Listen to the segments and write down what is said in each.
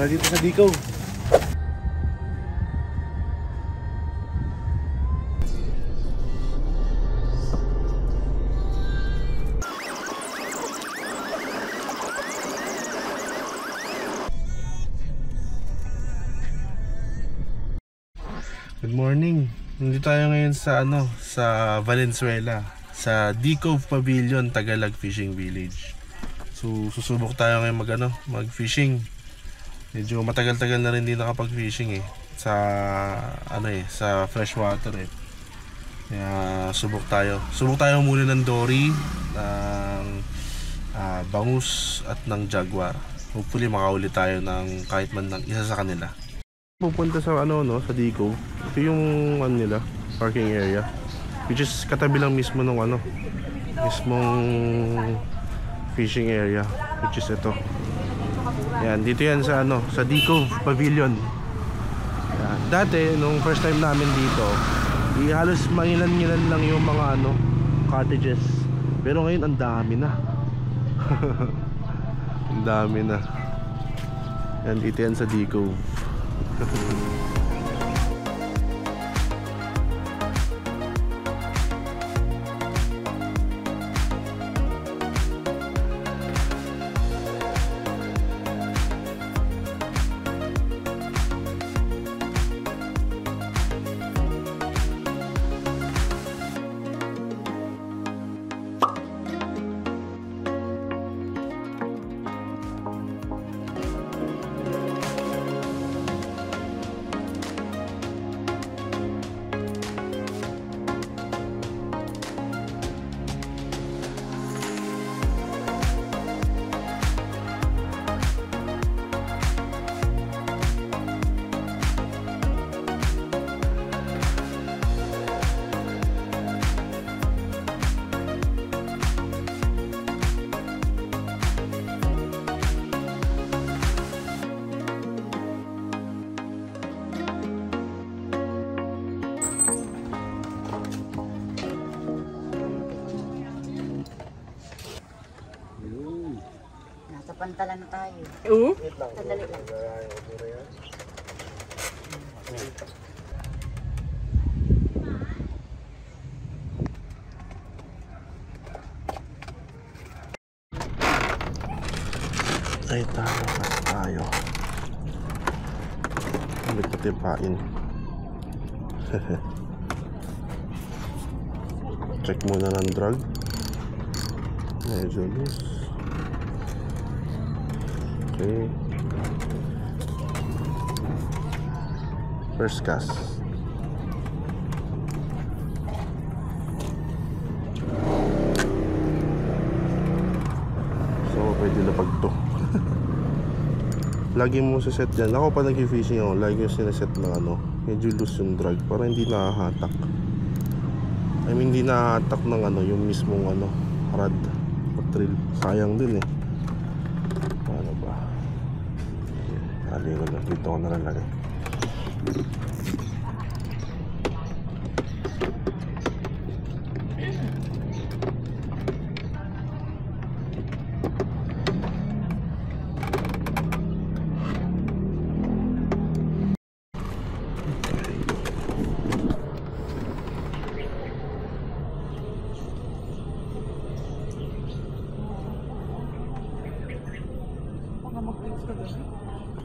tayo dito sa Dico. Good morning. Nandito tayo ngayon sa sa Valenzuela, sa Dico Pavilion, Tagalog Fishing Village. So susubok tayo ngayon mag-fishing. Medyo matagal-tagal na rin din nakapag-fishing sa sa freshwater Kaya subok tayo. Subok tayo muna ng dory, ng bangus at ng jaguar. Hopefully makahuli tayo ng kahit man ng isa sa kanila. Pupunta sa sa Dico. Ito yung nila, parking area, which is katabi lang mismo ng mismong fishing area, which is ito. Yan, dito yan sa sa Dico Pavilion. Yan. Dati nung first time namin dito, halos mangilan-ngilan lang yung mga cottages. Pero ngayon ang dami na. Ang dami na. Yan, dito yan sa Dico. Pantalan na tayo. Oo? Sandali lang. Ay, tayo. Hindi ko tipain. Check muna ng drag. Medyo loose. Okay. First cast. So pwede na pagto. Lagi mo sa set dyan. Ako pa nag-fishing ako, lagi yung sineset ng medyo loose yung drag para hindi nakahatak. I mean hindi nakahatak ng yung mismong rod o trail. Sayang din Paano ba? Aligo na, dito ko nalalagay.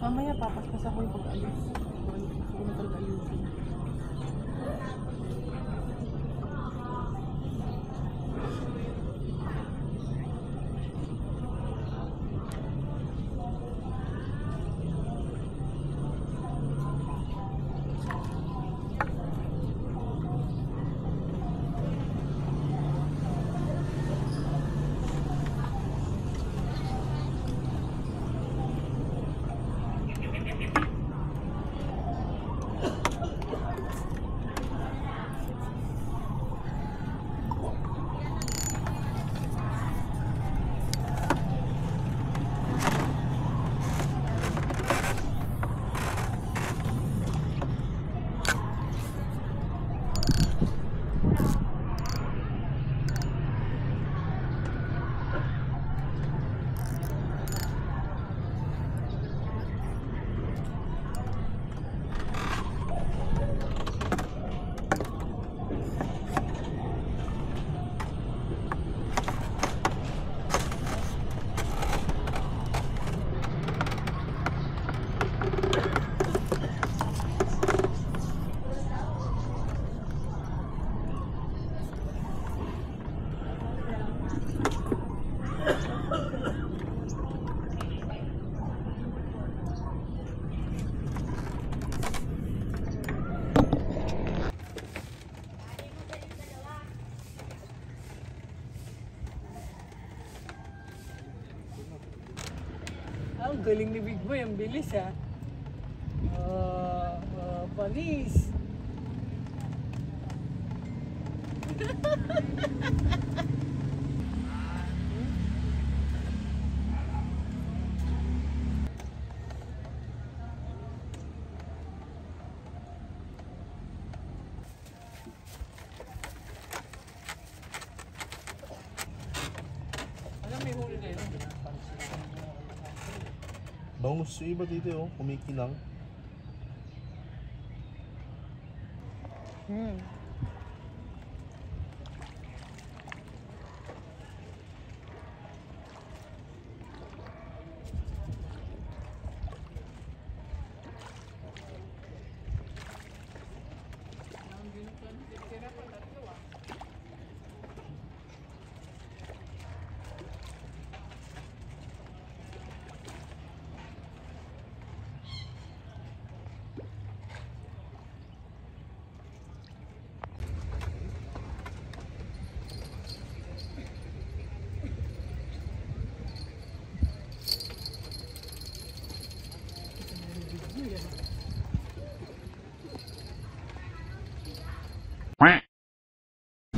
Mamaya papaspas ako yung pag-alis. Gusto ko na talaga ayusin. galing ni Big Boy, ang bilis ha. Panis. Alam, may huli kayo. Bangus yung iba dito oh, kumikinang.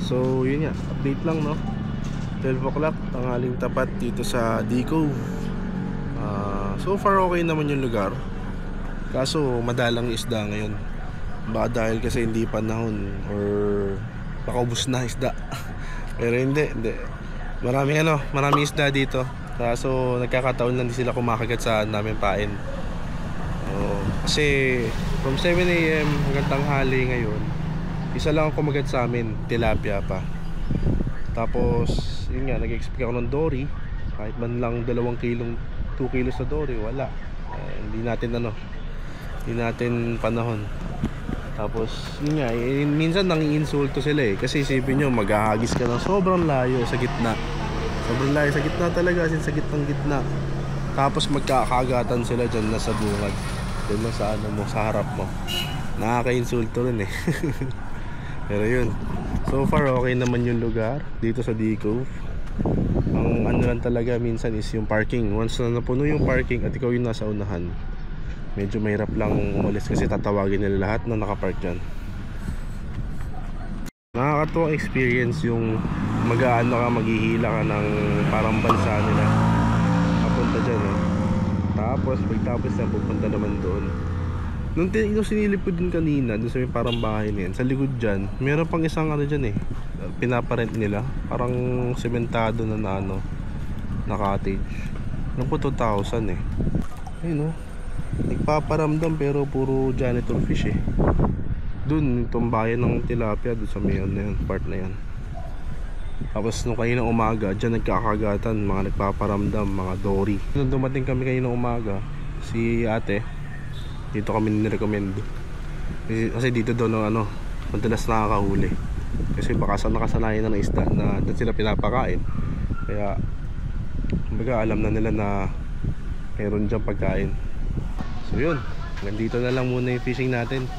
So yun nga, update lang no. 12 o'clock, tanghaling tapat dito sa D-Cove. So far okay naman yung lugar. Kaso madalang isda ngayon. Baka dahil kasi hindi panahon or baka ubos na isda. Pero hindi. Maraming isda dito. Kaso nagkakataon lang di sila kumakagat sa namin pain. Kasi from 7 AM hanggang tanghali ngayon, isa lang ang kumagat sa amin, tilapia pa. Tapos, yun nga, nag-expect ako ng dory. Kahit man lang 2 kilos na dory, wala. Hindi natin panahon. Tapos, yun nga, minsan nangiinsulto sila eh. Kasi isipin nyo, maghahagis ka ng sobrang layo sa gitna. Sobrang layo sa gitna talaga, sa gitnang gitna. Tapos magkakagatan sila dyan na sa bungad. Dyan lang sa harap mo. Nakaka-insulto rin eh. Pero yun, so far okay naman yung lugar dito sa D-Cove. Ang ano lang talaga minsan is yung parking. Once na napuno yung parking at ikaw yung nasa unahan, medyo mahirap lang umalis kasi tatawagin nila lahat na nakapark dyan. Nakakatuwang experience yung maghihila ka ng parang bansa nila papunta dyan eh. Tapos pagtapos na pupunta naman doon. Nung sinilip ko din kanina, doon sa may parang bahay na yan, sa likod dyan, meron pang isang ano dyan eh, pinaparent nila, parang sementado na na cottage. Ano po 2,000 eh. Ayun oh, nagpaparamdam pero puro janitor fish eh. Doon, itong bayan ng tilapia, doon sa may na yan, part na yan. Tapos nung kanina umaga, dyan nagkakagatan, mga nagpaparamdam, mga dory. Nung dumating kami kanina umaga, si ate, dito kami nirecommend kasi dito daw ng madalas nakakahuli kasi baka sa nakasanayan na ng isda na doon sila pinapakain, kaya kumbaga alam na nila na meron dyan pagkain. So yun, nandito na lang muna yung fishing natin.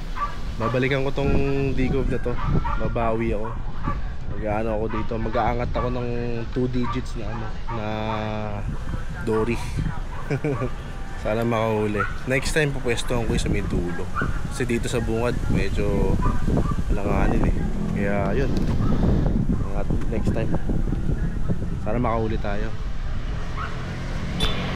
Babalikan ko tong D-Cove na to, babawi ako, mag-aano ako dito, mag-aangat ako ng 2 digits na na dory. Sana makahuli. Next time pupwestohan ko sa may dulo. Kasi dito sa bungad medyo langanin eh. Kaya yun. Next time sana makahuli tayo.